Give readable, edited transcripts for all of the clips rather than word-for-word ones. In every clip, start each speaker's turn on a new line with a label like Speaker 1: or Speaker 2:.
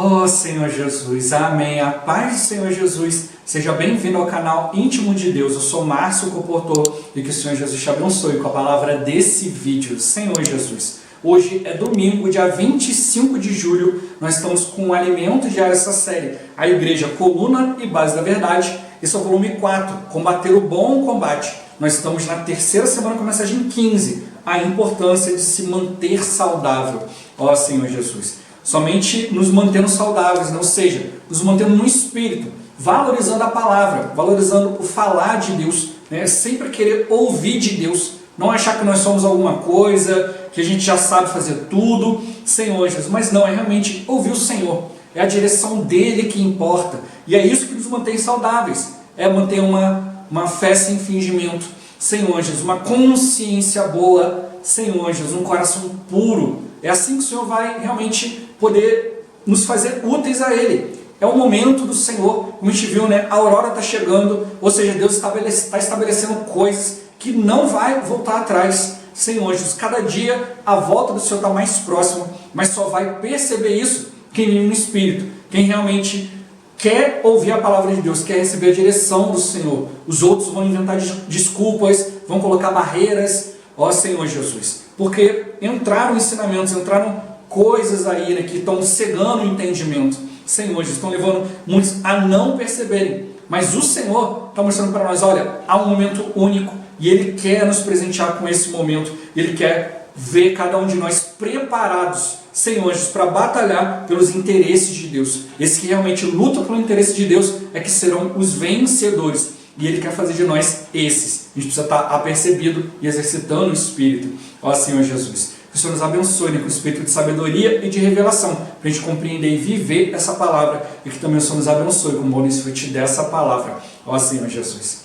Speaker 1: Oh Senhor Jesus, amém. A paz do Senhor Jesus, seja bem-vindo ao canal Íntimo de Deus. Eu sou Márcio Comportor e que o Senhor Jesus te abençoe com a palavra desse vídeo. Senhor Jesus, hoje é domingo, dia 25 de julho, nós estamos com o alimento diário dessa série, a Igreja Coluna e Base da Verdade. Esse é o volume 4, Combater o Bom Combate. Nós estamos na terceira semana com a mensagem 15, a importância de se manter saudável. Ó Senhor Jesus, somente nos mantendo saudáveis, ou seja, nos mantendo no espírito, valorizando a palavra, valorizando o falar de Deus, né? Sempre querer ouvir de Deus, não achar que nós somos alguma coisa, que a gente já sabe fazer tudo, Senhor Jesus, mas não, é realmente ouvir o Senhor, é a direção dele que importa, e é isso que nos mantém saudáveis, é manter uma fé sem fingimento, Senhor Jesus, uma consciência boa, Senhor Jesus, um coração puro. É assim que o Senhor vai realmente poder nos fazer úteis a Ele. É o momento do Senhor, como a gente viu, né? A aurora está chegando, ou seja, Deus está estabelecendo coisas que não vai voltar atrás. Senhor Jesus, cada dia a volta do Senhor está mais próxima, mas só vai perceber isso quem vive no Espírito, quem realmente quer ouvir a palavra de Deus, quer receber a direção do Senhor. Os outros vão inventar desculpas, vão colocar barreiras, ó Senhor Jesus, porque entraram ensinamentos, entraram coisas aí, né, que estão cegando o entendimento. Senhor Jesus, estão levando muitos a não perceberem, mas o Senhor está mostrando para nós, olha, há um momento único, e Ele quer nos presentear com esse momento, Ele quer ver cada um de nós preparados, Senhor Jesus, para batalhar pelos interesses de Deus. Esses que realmente lutam pelo interesse de Deus é que serão os vencedores. E Ele quer fazer de nós esses. A gente precisa estar apercebido e exercitando o Espírito. Ó Senhor Jesus, que o Senhor nos abençoe, né, com o Espírito de sabedoria e de revelação, para a gente compreender e viver essa palavra. E que também o Senhor nos abençoe com o bom desfrute dessa palavra. Ó Senhor Jesus.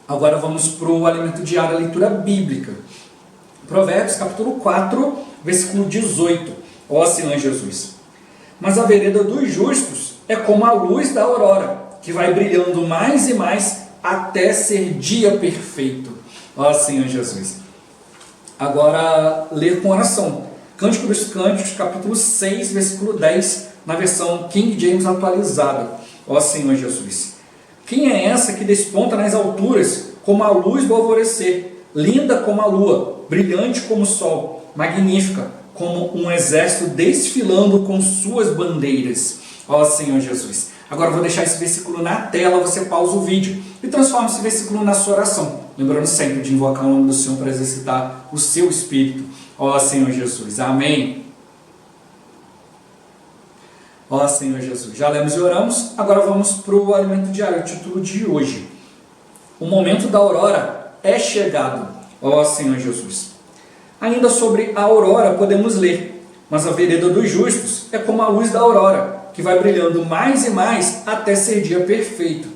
Speaker 1: Agora vamos para o alimento diário, a leitura bíblica. Provérbios capítulo 4, versículo 18. Ó Senhor Jesus. Mas a vereda dos justos é como a luz da aurora, que vai brilhando mais e mais até ser dia perfeito. Ó Senhor Jesus. Agora, ler com oração. Cântico dos Cânticos, capítulo 6, versículo 10, na versão King James atualizada. Ó Senhor Jesus. Quem é essa que desponta nas alturas como a luz do alvorecer, linda como a lua, brilhante como o sol, magnífica como um exército desfilando com suas bandeiras? Ó Senhor Jesus. Agora eu vou deixar esse versículo na tela, você pausa o vídeo e transforma esse versículo na sua oração. Lembrando sempre de invocar o nome do Senhor para exercitar o seu espírito. Ó Senhor Jesus. Amém. Ó Senhor Jesus. Já lemos e oramos, agora vamos para o alimento diário, o título de hoje. O momento da aurora é chegado. Ó Senhor Jesus. Ainda sobre a aurora podemos ler: mas a vereda dos justos é como a luz da aurora, que vai brilhando mais e mais até ser dia perfeito.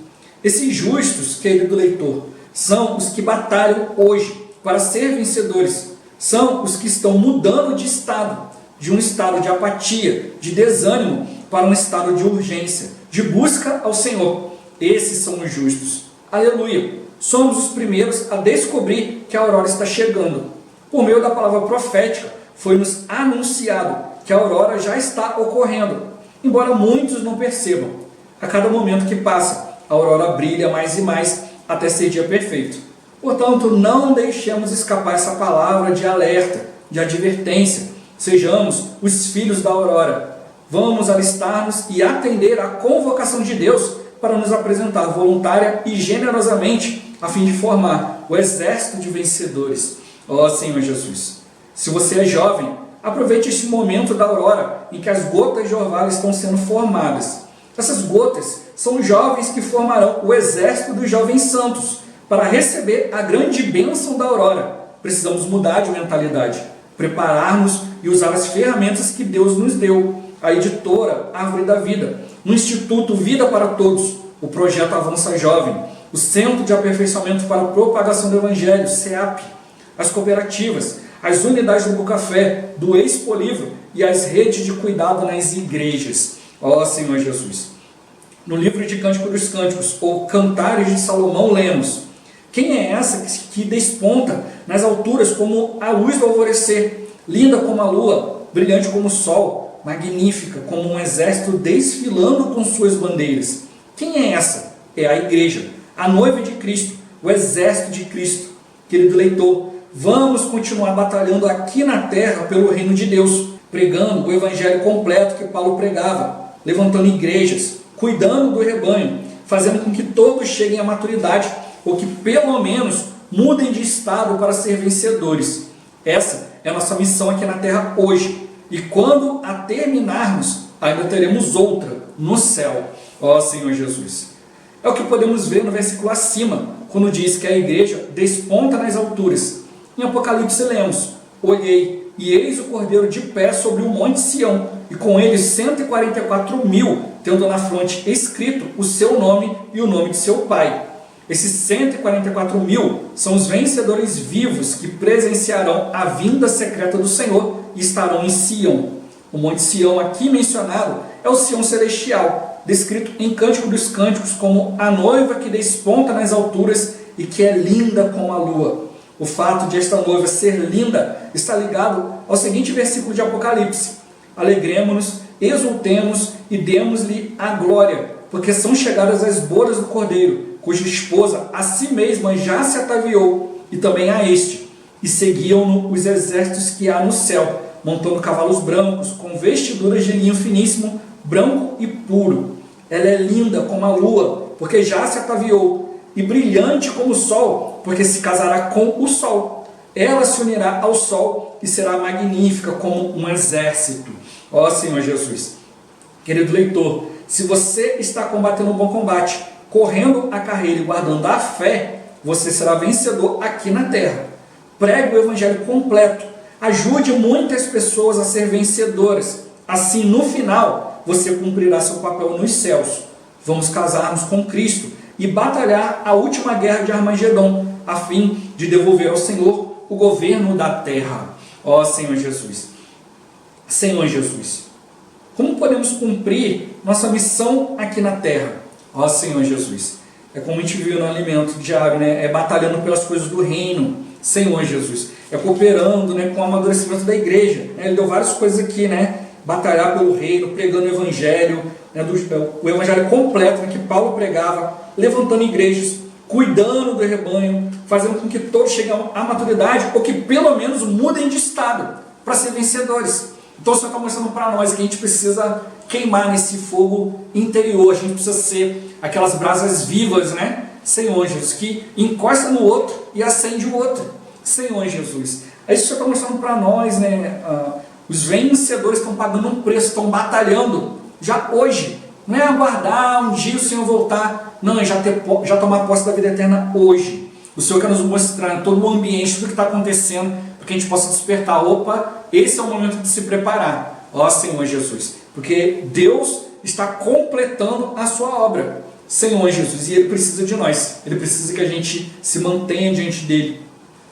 Speaker 1: Esses justos, querido leitor, são os que batalham hoje para ser vencedores. São os que estão mudando de estado, de um estado de apatia, de desânimo, para um estado de urgência, de busca ao Senhor. Esses são os justos. Aleluia! Somos os primeiros a descobrir que a aurora está chegando. Por meio da palavra profética, foi-nos anunciado que a aurora já está ocorrendo, embora muitos não percebam. A cada momento que passa, a aurora brilha mais e mais até ser dia perfeito. Portanto, não deixemos escapar essa palavra de alerta, de advertência. Sejamos os filhos da aurora. Vamos alistar-nos e atender à convocação de Deus para nos apresentar voluntária e generosamente, a fim de formar o exército de vencedores. Ó Senhor Jesus. Se você é jovem, aproveite este momento da aurora em que as gotas de orvalho estão sendo formadas. Essas gotas são os jovens que formarão o exército dos jovens santos para receber a grande bênção da aurora. Precisamos mudar de mentalidade, preparar-nos e usar as ferramentas que Deus nos deu. A editora Árvore da Vida, no Instituto Vida para Todos, o Projeto Avança Jovem, o Centro de Aperfeiçoamento para a Propagação do Evangelho, CEAP, as cooperativas, as unidades do Bucafé, do Expo-Livro e as redes de cuidado nas igrejas. Ó Senhor Jesus. No livro de Cântico dos Cânticos, ou Cantares de Salomão, lemos: quem é essa que desponta nas alturas como a luz do alvorecer, linda como a lua, brilhante como o sol, magnífica, como um exército desfilando com suas bandeiras. Quem é essa? É a igreja, a noiva de Cristo, o exército de Cristo. Querido leitor, vamos continuar batalhando aqui na terra pelo reino de Deus, pregando o evangelho completo que Paulo pregava, levantando igrejas, cuidando do rebanho, fazendo com que todos cheguem à maturidade, ou que pelo menos mudem de estado para ser vencedores. Essa é a nossa missão aqui na terra hoje. E quando a terminarmos, ainda teremos outra no céu. Ó Senhor Jesus. É o que podemos ver no versículo acima, quando diz que a igreja desponta nas alturas. Em Apocalipse lemos: olhei, e eis o Cordeiro de pé sobre o monte Sião, e com ele 144.000, tendo na fronte escrito o seu nome e o nome de seu Pai. Esses 144.000 são os vencedores vivos que presenciarão a vinda secreta do Senhor e estarão em Sião. O monte Sião aqui mencionado é o Sião celestial, descrito em Cântico dos Cânticos como a noiva que desponta nas alturas e que é linda como a lua. O fato de esta noiva ser linda está ligado ao seguinte versículo de Apocalipse: alegremo-nos, exultemos e demos-lhe a glória, porque são chegadas as bodas do Cordeiro, cuja esposa a si mesma já se ataviou, e também a este. E seguiam-no os exércitos que há no céu, montando cavalos brancos, com vestiduras de linho finíssimo, branco e puro. Ela é linda como a lua, porque já se ataviou, e brilhante como o sol, porque se casará com o sol. Ela se unirá ao sol e será magnífica como um exército. Ó Senhor Jesus. Querido leitor, se você está combatendo um bom combate, correndo a carreira e guardando a fé, você será vencedor aqui na terra. Pregue o evangelho completo. Ajude muitas pessoas a ser vencedoras. Assim, no final, você cumprirá seu papel nos céus. Vamos casar-nos com Cristo e batalhar a última guerra de Armagedon, a fim de devolver ao Senhor o governo da terra. Ó Senhor Jesus. Senhor Jesus, como podemos cumprir nossa missão aqui na terra? Ó Senhor Jesus, é como a gente viu no alimento diário, né? É batalhando pelas coisas do reino. Senhor Jesus, é cooperando, né, com o amadurecimento da igreja, né? Ele deu várias coisas aqui, né? Batalhar pelo reino, pregando o evangelho, né, o evangelho completo, né, que Paulo pregava, levantando igrejas, cuidando do rebanho, fazendo com que todos cheguem à maturidade, ou que pelo menos mudem de estado para ser vencedores. Então o Senhor está mostrando para nós que a gente precisa queimar nesse fogo interior, a gente precisa ser aquelas brasas vivas, né? Senhor Jesus, que encosta no outro e acende o outro. Senhor Jesus. É isso que o Senhor está mostrando para nós, né? Os vencedores estão pagando um preço, estão batalhando já hoje. Não é aguardar um dia o Senhor voltar. Não, é já tomar posse da vida eterna hoje. O Senhor quer nos mostrar todo o ambiente, tudo que está acontecendo, para que a gente possa despertar. Opa, esse é o momento de se preparar. Ó Senhor Jesus. Porque Deus está completando a sua obra. Senhor Jesus, e Ele precisa de nós. Ele precisa que a gente se mantenha diante dEle.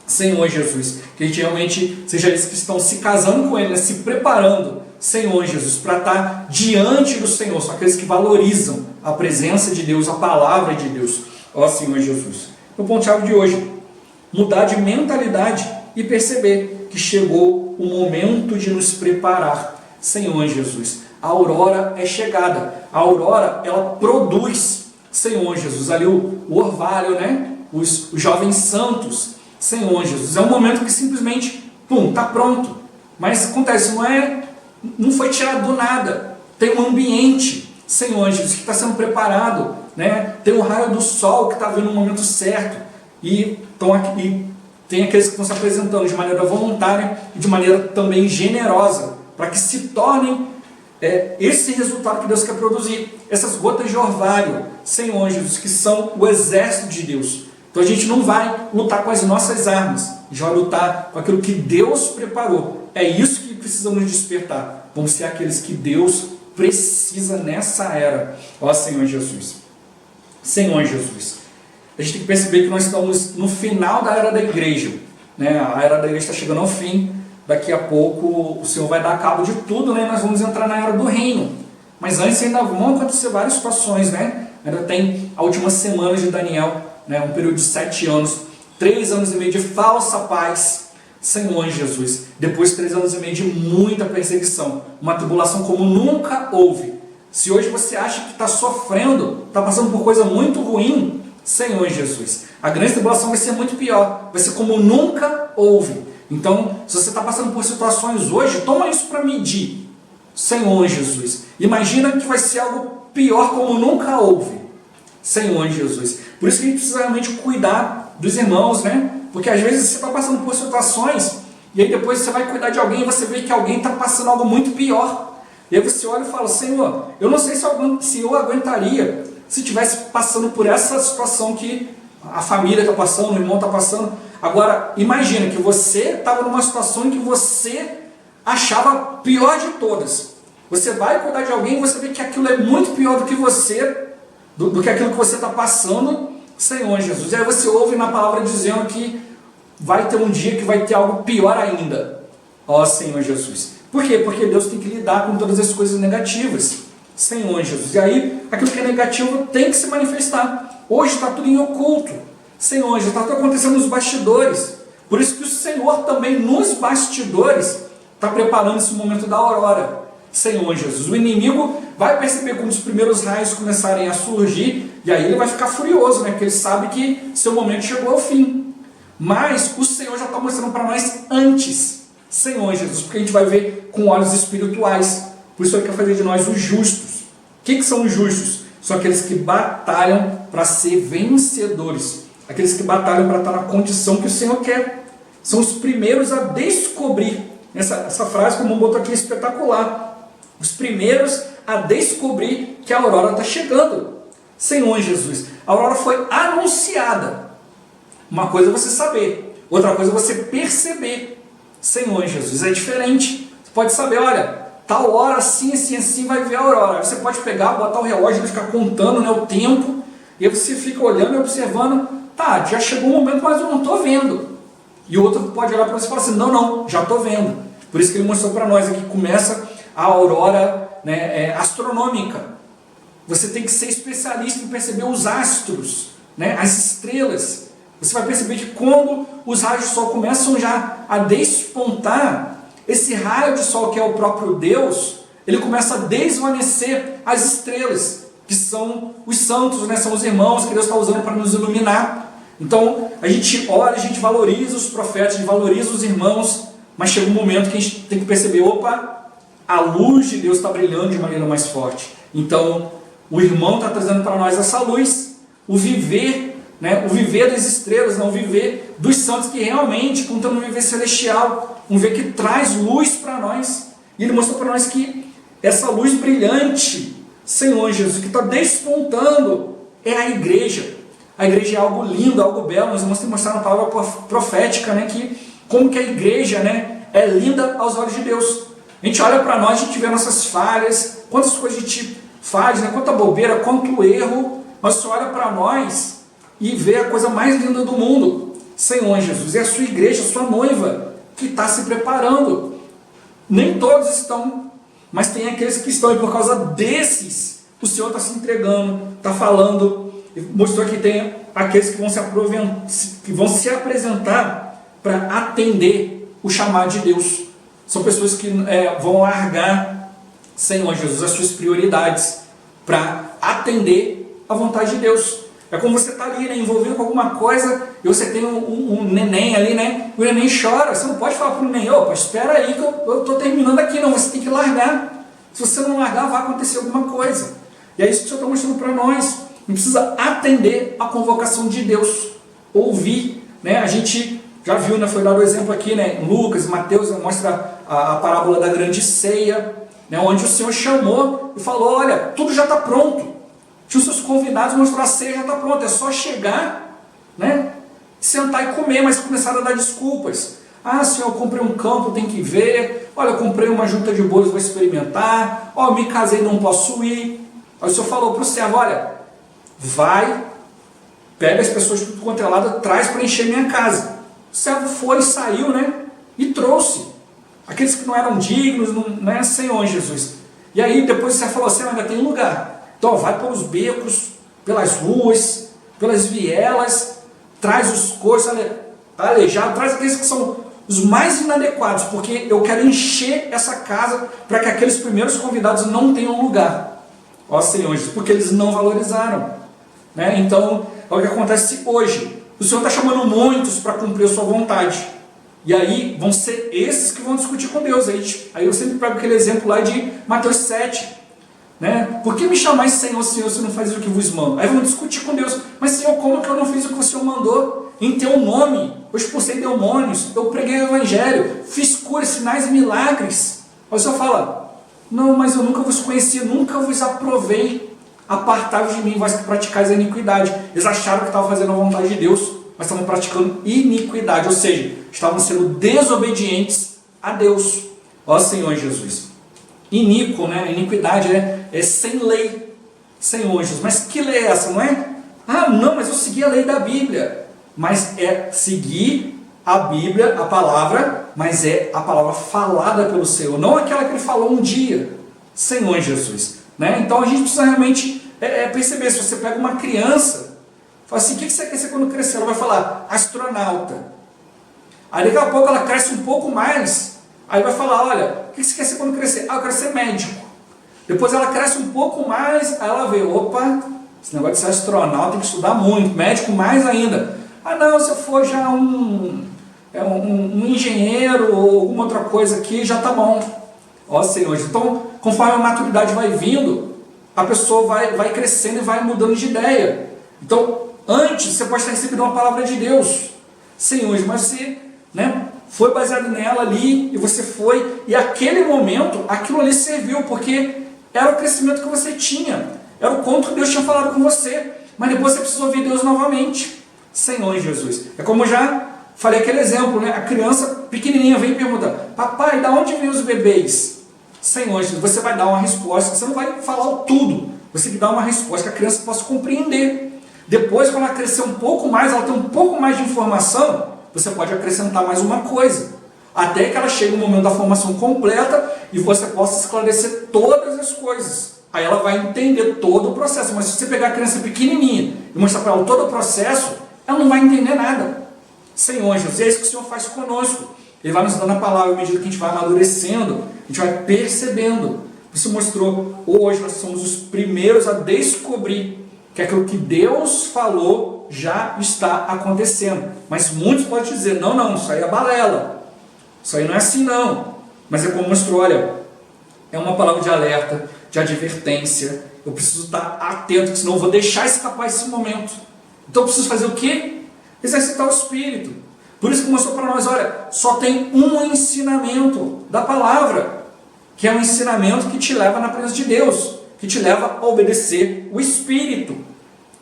Speaker 1: Senhor Jesus, que a gente realmente seja eles que estão se casando com Ele, né? Se preparando, Senhor Jesus, para estar diante do Senhor. São aqueles que valorizam a presença de Deus, a palavra de Deus. Ó Senhor Jesus. O ponto-chave de hoje: mudar de mentalidade e perceber que chegou o momento de nos preparar. Senhor Jesus, a aurora é chegada. A aurora, ela produz. Senhor Jesus, ali o orvalho, né? Os jovens santos. Senhor Jesus, é um momento que simplesmente, pum, está pronto. Mas acontece, não foi tirado do nada. Tem um ambiente, Senhor Jesus, que está sendo preparado, né? Tem o raio do sol que está vindo no momento certo. E tem aqueles que estão se apresentando de maneira voluntária e de maneira também generosa, para que se tornem esse resultado que Deus quer produzir. Essas gotas de orvalho, Senhor Jesus, que são o exército de Deus. Então a gente não vai lutar com as nossas armas, a gente vai lutar com aquilo que Deus preparou. É isso que precisamos despertar. Vamos ser aqueles que Deus precisa nessa era. Ó Senhor Jesus. Senhor Jesus. A gente tem que perceber que nós estamos no final da era da igreja, né? A era da igreja está chegando ao fim. Daqui a pouco o Senhor vai dar cabo de tudo, né? Nós vamos entrar na era do reino. Mas antes ainda vão acontecer várias situações, né? Ainda tem a última semana de Daniel, né? Um período de 7 anos, 3 anos e meio de falsa paz, Senhor Jesus, depois de 3 anos e meio de muita perseguição, uma tribulação como nunca houve. Se hoje você acha que está sofrendo, está passando por coisa muito ruim, Senhor Jesus, a grande tribulação vai ser muito pior, vai ser como nunca houve. Então, se você está passando por situações hoje, toma isso para medir, Senhor Jesus. Imagina que vai ser algo pior como nunca houve, Senhor Jesus. Por isso que a gente precisa realmente cuidar dos irmãos, né? Porque às vezes você está passando por situações e aí depois você vai cuidar de alguém e você vê que alguém está passando algo muito pior. E aí você olha e fala, Senhor, eu não sei se eu aguentaria se estivesse passando por essa situação que a família está passando, o irmão está passando. Agora, imagina que você estava numa situação em que você achava pior de todas. Você vai cuidar de alguém e você vê que aquilo é muito pior do que você, do que aquilo que você está passando, Senhor Jesus. E aí você ouve na palavra dizendo que vai ter um dia que vai ter algo pior ainda. Ó Senhor Jesus. Por quê? Porque Deus tem que lidar com todas as coisas negativas. Senhor Jesus. E aí, aquilo que é negativo tem que se manifestar. Hoje está tudo em oculto. Senhor Jesus, está tudo acontecendo nos bastidores. Por isso que o Senhor também nos bastidores está preparando esse momento da aurora. Senhor Jesus. O inimigo vai perceber quando os primeiros raios começarem a surgir, e aí ele vai ficar furioso, né? Porque ele sabe que seu momento chegou ao fim. Mas o Senhor já está mostrando para nós antes, Senhor Jesus, porque a gente vai ver com olhos espirituais. Por isso ele quer fazer de nós os justos. O que são os justos? São aqueles que batalham para ser vencedores. Aqueles que batalham para estar na condição que o Senhor quer. São os primeiros a descobrir. Essa frase que o irmão botou aqui é espetacular. Os primeiros a descobrir que a aurora está chegando. Senhor Jesus, a aurora foi anunciada. Uma coisa é você saber, outra coisa é você perceber. Senhor Jesus, é diferente. Você pode saber, olha, tal hora assim, assim, assim vai ver a aurora. Você pode pegar, botar o relógio e ficar contando, né, o tempo, e aí você fica olhando e observando, tá, já chegou o momento, mas eu não estou vendo. E o outro pode olhar para você e falar assim, não, já estou vendo. Por isso que ele mostrou para nós aqui, começa a aurora, né, astronômica. Você tem que ser especialista em perceber os astros, né, as estrelas. Você vai perceber que quando os raios de sol começam já a despontar, esse raio de sol que é o próprio Deus, ele começa a desvanecer as estrelas, que são os santos, né, são os irmãos que Deus está usando para nos iluminar. Então, a gente olha, a gente valoriza os profetas, a gente valoriza os irmãos, mas chega um momento que a gente tem que perceber, opa, a luz de Deus está brilhando de maneira mais forte. Então, o irmão está trazendo para nós essa luz, o viver, né, o viver das estrelas, não o viver dos santos que realmente estão no viver celestial, um viver que traz luz para nós. E ele mostrou para nós que essa luz brilhante, Senhor Jesus, que está despontando, é a igreja. A igreja é algo lindo, algo belo. Nós vamos mostrar na palavra profética, né, que como que a igreja, né, é linda aos olhos de Deus. A gente olha para nós, a gente vê nossas falhas, quantas coisas a gente faz, né, quanta bobeira, quanto erro, mas você olha para nós e vê a coisa mais linda do mundo, Senhor Jesus. É a sua igreja, a sua noiva, que está se preparando. Nem todos estão, mas tem aqueles que estão, e por causa desses, o Senhor está se entregando, está falando. Mostrou que tem aqueles que vão se apresentar para atender o chamado de Deus. São pessoas que vão largar, Senhor Jesus, as suas prioridades para atender a vontade de Deus. É como você está ali, né, envolvido com alguma coisa e você tem um neném ali, né? O neném chora. Você não pode falar para o neném, opa, espera aí que eu estou terminando aqui. Não, você tem que largar. Se você não largar, vai acontecer alguma coisa. E é isso que o Senhor está mostrando para nós. A gente precisa atender a convocação de Deus, ouvir, né? A gente já viu, né? Foi dado o exemplo aqui, né? Em Lucas, Mateus, mostra a parábola da grande ceia, né? Onde o Senhor chamou e falou, olha, tudo já está pronto. Tinha os seus convidados, mostrou a ceia já está pronta, é só chegar, né? Sentar e comer, mas começaram a dar desculpas. Ah, Senhor, eu comprei um campo, tem que ver. Olha, eu comprei uma junta de bois, vou experimentar. Ó, me casei, não posso ir. Aí o Senhor falou para o servo, olha, vai, pega as pessoas de tudo quanto é lado, traz para encher minha casa. O servo foi e saiu, né? E trouxe. Aqueles que não eram dignos, não é, Senhor Jesus. E aí depois o servo falou assim, ainda tem lugar. Então vai pelos becos, pelas ruas, pelas vielas, traz os coxos aleijados, traz aqueles que são os mais inadequados, porque eu quero encher essa casa para que aqueles primeiros convidados não tenham lugar. Ó Senhor Jesus, porque eles não valorizaram. Né? Então, é o que acontece hoje. O Senhor está chamando muitos para cumprir a sua vontade. E aí vão ser esses que vão discutir com Deus. Aí eu sempre pego aquele exemplo lá de Mateus 7. Né? Por que me chamais Senhor, Senhor, se não fazes o que vos mando? Aí vão discutir com Deus. Mas Senhor, como que eu não fiz o que o Senhor mandou? Em teu nome, eu expulsei demônios, eu preguei o evangelho, fiz curas, sinais e milagres. Aí o Senhor fala, não, mas eu nunca vos conheci, nunca vos aprovei. Apartai-vos de mim, vós que praticais a iniquidade. Eles acharam que estavam fazendo a vontade de Deus, mas estavam praticando iniquidade, ou seja, estavam sendo desobedientes a Deus. Ó Senhor Jesus. Iníquo, né? Iniquidade é sem lei. Senhor Jesus. Mas que lei é essa, não é? Ah, não, mas eu segui a lei da Bíblia. Mas é seguir a Bíblia, a palavra, mas é a palavra falada pelo Senhor, não aquela que ele falou um dia. Senhor Jesus. Né? Então a gente precisa realmente perceber. Se você pega uma criança, fala assim, o que você quer ser quando crescer? Ela vai falar, astronauta. Aí daqui a pouco ela cresce um pouco mais, aí vai falar, olha, o que você quer ser quando crescer? Ah, eu quero ser médico. Depois ela cresce um pouco mais, aí ela vê, opa, esse negócio de ser astronauta tem que estudar muito, médico mais ainda. Ah não, se eu for já um engenheiro ou alguma outra coisa aqui, já tá bom. Ó Senhor, então conforme a maturidade vai vindo, a pessoa vai crescendo e vai mudando de ideia. Então, antes você pode ter recebido uma palavra de Deus, Senhor, mas você, né, foi baseado nela ali, e você foi, e aquele momento, aquilo ali serviu, porque era o crescimento que você tinha, era o conto que Deus tinha falado com você, mas depois você precisou ouvir Deus novamente. Senhor Jesus. É como eu já falei aquele exemplo, né? A criança pequenininha vem e pergunta, papai, da onde vêm os bebês? Senhor Jesus, você vai dar uma resposta, você não vai falar tudo, você tem que dar uma resposta que a criança possa compreender. Depois, quando ela crescer um pouco mais, ela tem um pouco mais de informação, você pode acrescentar mais uma coisa, até que ela chegue no momento da formação completa e você possa esclarecer todas as coisas. Aí ela vai entender todo o processo. Mas se você pegar a criança pequenininha e mostrar para ela todo o processo, ela não vai entender nada. Senhor Jesus, é isso que o Senhor faz conosco. Ele vai nos dando a palavra à medida que a gente vai amadurecendo, a gente vai percebendo. Isso mostrou, hoje nós somos os primeiros a descobrir que aquilo que Deus falou já está acontecendo. Mas muitos podem dizer, não, isso aí é balela. Isso aí não é assim não. Mas é como mostrou, olha, é uma palavra de alerta, de advertência. Eu preciso estar atento, senão eu vou deixar escapar esse momento. Então eu preciso fazer o quê? Exercitar o Espírito. Por isso que mostrou para nós, olha, só tem um ensinamento da palavra, que é um ensinamento que te leva na presença de Deus, que te leva a obedecer o Espírito.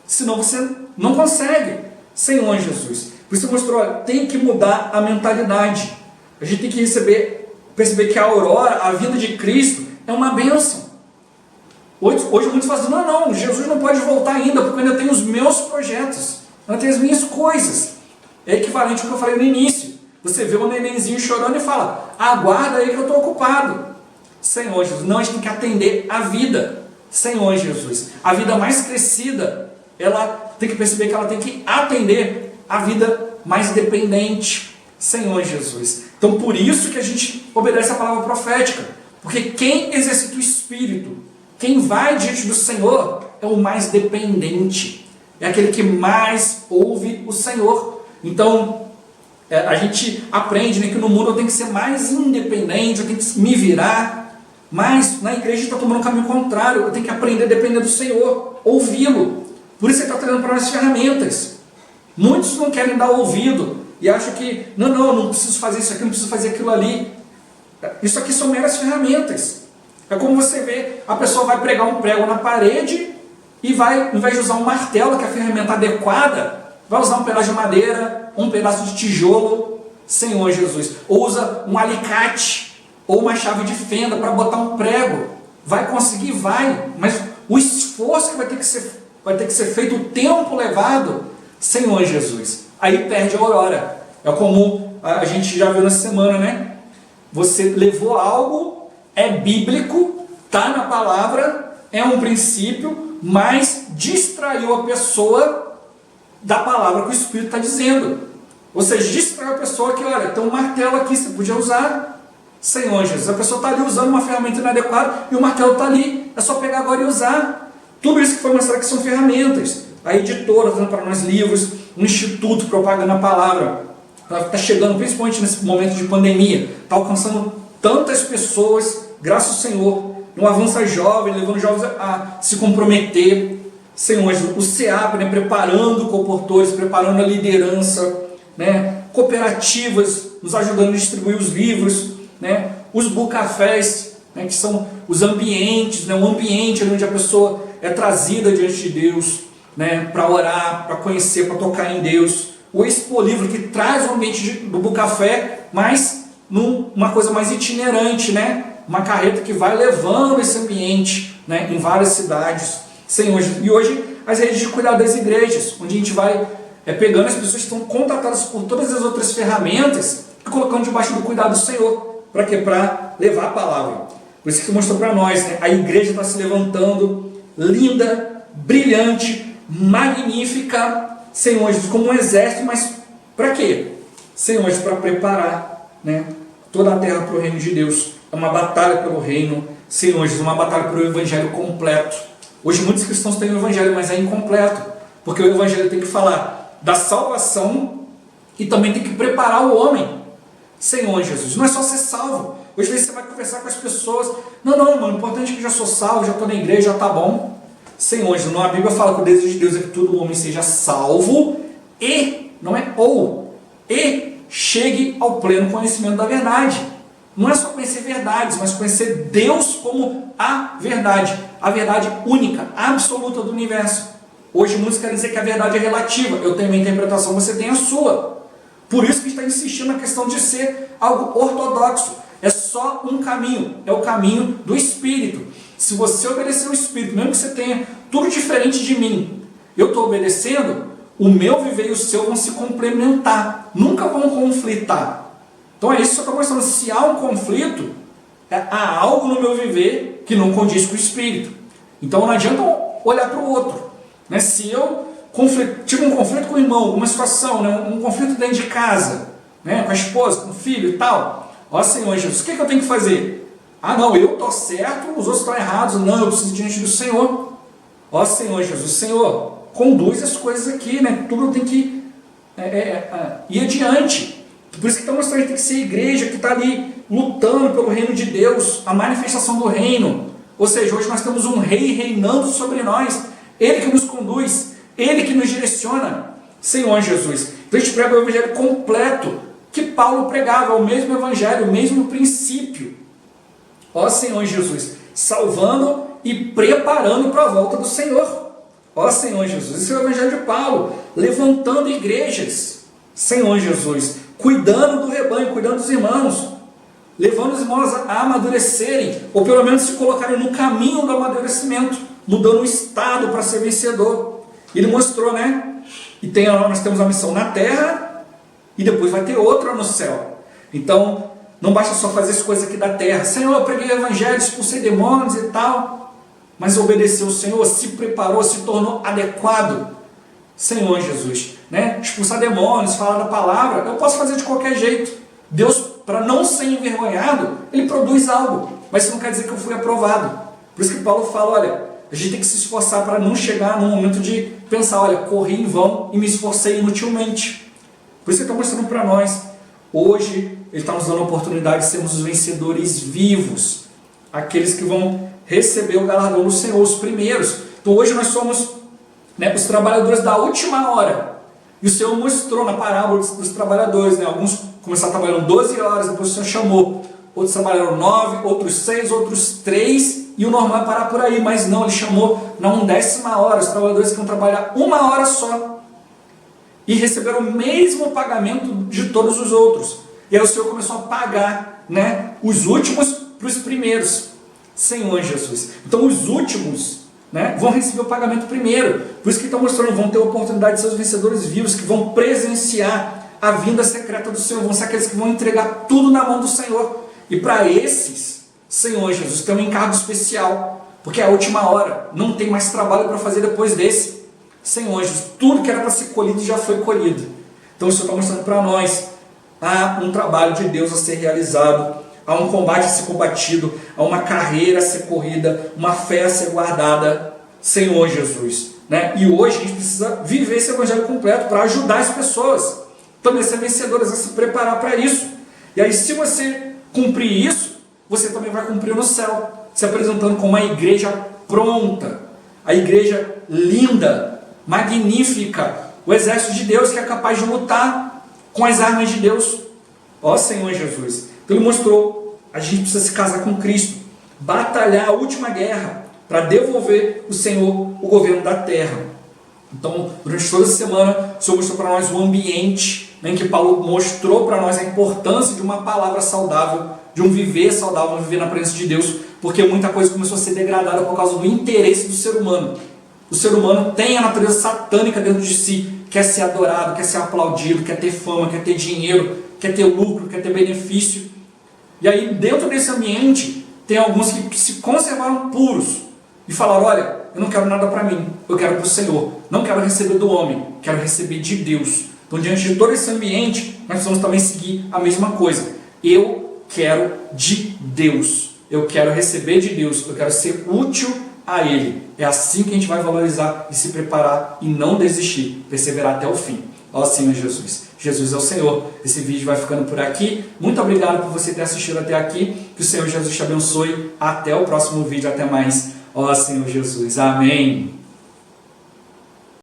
Speaker 1: Senão você não consegue. Senhor Jesus. Por isso que mostrou, olha, tem que mudar a mentalidade. A gente tem que perceber que a aurora, a vinda de Cristo, é uma bênção. Hoje muitos falam assim, não, Jesus não pode voltar ainda, porque eu ainda tenho os meus projetos, eu ainda tenho as minhas coisas. É equivalente ao que eu falei no início. Você vê um nenenzinho chorando e fala, aguarda aí que eu estou ocupado. Senhor Jesus, não, a gente tem que atender a vida. Senhor Jesus, a vida mais crescida, ela tem que perceber que ela tem que atender a vida mais dependente. Senhor Jesus. Então por isso que a gente obedece a palavra profética. Porque quem exercita o Espírito, quem vai diante do Senhor, é o mais dependente. É aquele que mais ouve o Senhor. Então, a gente aprende, né, que no mundo eu tenho que ser mais independente, eu tenho que me virar. Mas na igreja a gente está tomando um caminho contrário. Eu tenho que aprender a depender do Senhor, ouvi-lo. Por isso ele está trazendo para nós ferramentas. Muitos não querem dar ouvido e acham que, não preciso fazer isso aqui, não preciso fazer aquilo ali. Isso aqui são meras ferramentas. É como você vê, a pessoa vai pregar um prego na parede e vai, ao invés de usar um martelo, que é a ferramenta adequada, vai usar um pedaço de madeira, um pedaço de tijolo, Senhor Jesus. Ou usa um alicate, ou uma chave de fenda para botar um prego. Vai conseguir? Vai. Mas o esforço que vai ter que ser feito, o tempo levado, Senhor Jesus. Aí perde a aurora. É como a gente já viu nessa semana, né? Você levou algo, é bíblico, está na palavra, é um princípio, mas distraiu a pessoa da palavra que o Espírito está dizendo. Ou seja, distrai a pessoa que, olha, tem um martelo aqui, você podia usar. Senhor Jesus, a pessoa está ali usando uma ferramenta inadequada e o martelo está ali, é só pegar agora e usar. Tudo isso que foi mostrar que são ferramentas. A editora dando para nós livros, um instituto propagando a palavra. Ela está chegando, principalmente nesse momento de pandemia, está alcançando tantas pessoas, graças ao Senhor, um avanço jovem, levando jovens a se comprometer. Senhor, o SEAP, né, preparando comportores, preparando a liderança, né, cooperativas, nos ajudando a distribuir os livros, né, os bucafés, né, que são os ambientes, né, o ambiente onde a pessoa é trazida diante de Deus, né, para orar, para conhecer, para tocar em Deus. O Expo Livro, que traz o ambiente do bucafé, mas numa coisa mais itinerante, né, uma carreta que vai levando esse ambiente, né, em várias cidades. Senhor, e hoje as redes de cuidado das igrejas, onde a gente vai pegando as pessoas que estão contratadas por todas as outras ferramentas e colocando debaixo do cuidado do Senhor. Para quê? Para levar a palavra. Por isso que mostrou para nós, né? A igreja está se levantando, linda, brilhante, magnífica, Senhor Jesus, como um exército, mas para quê? Senhor Jesus, para preparar, né, toda a terra para o reino de Deus. É uma batalha pelo reino, Senhor Jesus, uma batalha pelo evangelho completo. Hoje muitos cristãos têm o evangelho, mas é incompleto, porque o evangelho tem que falar da salvação e também tem que preparar o homem. Senhor Jesus, não é só ser salvo. Hoje você vai conversar com as pessoas, não, mano, o importante é que já sou salvo, já estou na igreja, já está bom. Senhor Jesus, a Bíblia fala que o desejo de Deus é que todo homem seja salvo e, não é ou, e chegue ao pleno conhecimento da verdade. Não é só conhecer verdades, mas conhecer Deus como a verdade única, absoluta do universo. Hoje muitos querem dizer que a verdade é relativa. Eu tenho a minha interpretação, você tem a sua. Por isso que está insistindo na questão de ser algo ortodoxo. É só um caminho, é o caminho do Espírito. Se você obedecer ao Espírito, mesmo que você tenha tudo diferente de mim, eu estou obedecendo, o meu viver e o seu vão se complementar, nunca vão conflitar. Então é isso que eu estou mostrando. Se há um conflito, há algo no meu viver que não condiz com o Espírito. Então não adianta olhar para o outro. Né? Se eu tive um conflito com o irmão, alguma situação, né? Um conflito dentro de casa, né? Com a esposa, com o filho e tal. Ó Senhor Jesus, o que eu tenho que fazer? Ah não, eu estou certo, os outros estão errados. Não, eu preciso ir diante do Senhor. Ó Senhor Jesus, Senhor, conduz as coisas aqui, né? Tudo tem que ir adiante. Por isso que está mostrando que tem que ser a igreja que está ali lutando pelo reino de Deus, a manifestação do reino. Ou seja, hoje nós temos um rei reinando sobre nós, ele que nos conduz, ele que nos direciona, Senhor Jesus. Então a gente prega o evangelho completo que Paulo pregava, o mesmo evangelho, o mesmo princípio. Ó Senhor Jesus, salvando e preparando para a volta do Senhor. Ó Senhor Jesus, esse é o evangelho de Paulo, levantando igrejas, Senhor Jesus, cuidando do rebanho, cuidando dos irmãos, levando os irmãos a amadurecerem, ou pelo menos se colocarem no caminho do amadurecimento, mudando o estado para ser vencedor. Ele mostrou, né? E nós temos a missão na terra, e depois vai ter outra no céu. Então, não basta só fazer as coisas aqui da terra. Senhor, eu preguei o evangelho, expulsei demônios e tal, mas obedeceu o Senhor, se preparou, se tornou adequado. Senhor Jesus, né? Expulsar demônios, falar da palavra, eu posso fazer de qualquer jeito. Deus, para não ser envergonhado, Ele produz algo, mas isso não quer dizer que eu fui aprovado. Por isso que Paulo fala, olha, a gente tem que se esforçar para não chegar num momento de pensar, olha, corri em vão e me esforcei inutilmente. Por isso que ele está mostrando para nós, hoje Ele está nos dando a oportunidade de sermos os vencedores vivos, aqueles que vão receber o galardão do Senhor, os primeiros. Então hoje nós somos, né, os trabalhadores da última hora. E o Senhor mostrou na parábola dos trabalhadores, né? Alguns começaram trabalhando 12 horas, depois o Senhor chamou. Outros trabalharam 9, outros 6, outros 3, e o normal é parar por aí. Mas não, Ele chamou na 1/10 hora, os trabalhadores que vão trabalhar 1 hora só. E receberam o mesmo pagamento de todos os outros. E aí o Senhor começou a pagar, né, os últimos para os primeiros. Senhor Jesus. Então os últimos, né, vão receber o pagamento primeiro. Por isso que estão mostrando, vão ter a oportunidade de ser os vencedores vivos, que vão presenciar a vinda secreta do Senhor, vão ser aqueles que vão entregar tudo na mão do Senhor. E para esses, Senhor Jesus, tem um encargo especial, porque é a última hora, não tem mais trabalho para fazer depois desse. Senhor Jesus, tudo que era para ser colhido já foi colhido. Então o Senhor está mostrando para nós, há um trabalho de Deus a ser realizado, há um combate a ser combatido, há uma carreira a ser corrida, uma fé a ser guardada, Senhor Jesus. Né? E hoje a gente precisa viver esse evangelho completo para ajudar as pessoas também a ser vencedoras, a se preparar para isso. E aí, se você cumprir isso, você também vai cumprir no céu, se apresentando como uma igreja pronta, a igreja linda, magnífica, o exército de Deus que é capaz de lutar com as armas de Deus. Ó Senhor Jesus. Então ele mostrou, a gente precisa se casar com Cristo, batalhar a última guerra para devolver o Senhor o governo da terra. Então, durante toda a semana, o Senhor mostrou para nós o ambiente em que Paulo mostrou para nós a importância de uma palavra saudável, de um viver saudável, um viver na presença de Deus, porque muita coisa começou a ser degradada por causa do interesse do ser humano. O ser humano tem a natureza satânica dentro de si, quer ser adorado, quer ser aplaudido, quer ter fama, quer ter dinheiro, quer ter lucro, quer ter benefício. E aí, dentro desse ambiente, tem alguns que se conservaram puros e falaram: olha, eu não quero nada para mim, eu quero para o Senhor, não quero receber do homem, quero receber de Deus. Então, diante de todo esse ambiente, nós precisamos também seguir a mesma coisa. Eu quero de Deus, eu quero receber de Deus, eu quero ser útil a Ele. É assim que a gente vai valorizar e se preparar e não desistir, perseverar até o fim. Ó Senhor Jesus. Jesus é o Senhor. Esse vídeo vai ficando por aqui. Muito obrigado por você ter assistido até aqui. Que o Senhor Jesus te abençoe. Até o próximo vídeo. Até mais. Ó Senhor Jesus. Amém.